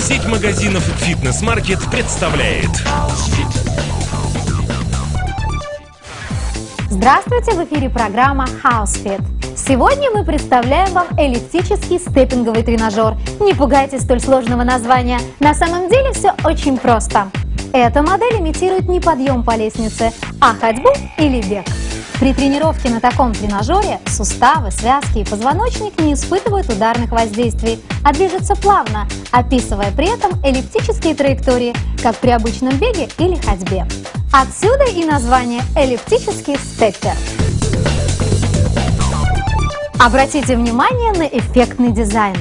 Сеть магазинов «Фитнес-маркет» представляет. Здравствуйте, в эфире программа HouseFit. Сегодня мы представляем вам эллиптический степпинговый тренажер. Не пугайтесь столь сложного названия, на самом деле все очень просто. Эта модель имитирует не подъем по лестнице, а ходьбу или бег. При тренировке на таком тренажере суставы, связки и позвоночник не испытывают ударных воздействий, а движутся плавно, описывая при этом эллиптические траектории, как при обычном беге или ходьбе. Отсюда и название эллиптический степпер. Обратите внимание на эффектный дизайн.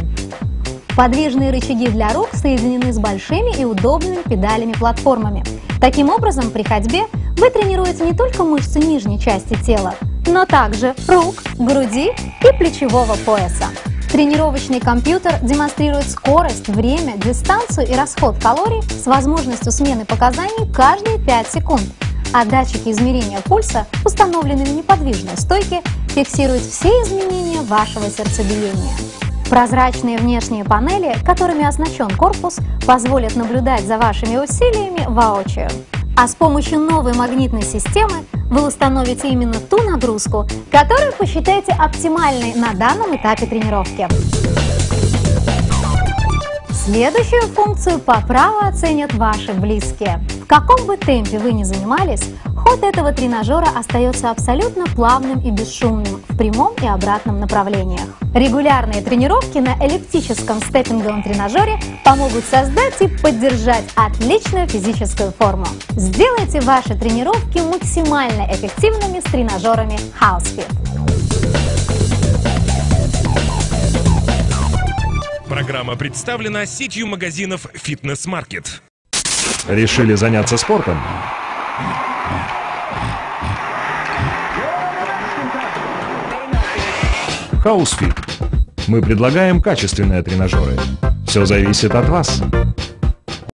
Подвижные рычаги для рук соединены с большими и удобными педалями-платформами. Таким образом, при ходьбе вы тренируете не только мышцы нижней части тела, но также рук, груди и плечевого пояса. Тренировочный компьютер демонстрирует скорость, время, дистанцию и расход калорий с возможностью смены показаний каждые 5 секунд. А датчики измерения пульса, установленные на неподвижной стойке, фиксируют все изменения вашего сердцебиения. Прозрачные внешние панели, которыми оснащен корпус, позволят наблюдать за вашими усилиями воочию. А с помощью новой магнитной системы вы установите именно ту нагрузку, которую посчитаете оптимальной на данном этапе тренировки. Следующую функцию по праву оценят ваши близкие. В каком бы темпе вы ни занимались, ход этого тренажера остается абсолютно плавным и бесшумным в прямом и обратном направлениях. Регулярные тренировки на эллиптическом степпинговом тренажере помогут создать и поддержать отличную физическую форму. Сделайте ваши тренировки максимально эффективными с тренажерами HouseFit. Программа представлена сетью магазинов «Фитнес-маркет». Решили заняться спортом? HouseFit. Мы предлагаем качественные тренажеры. Все зависит от вас.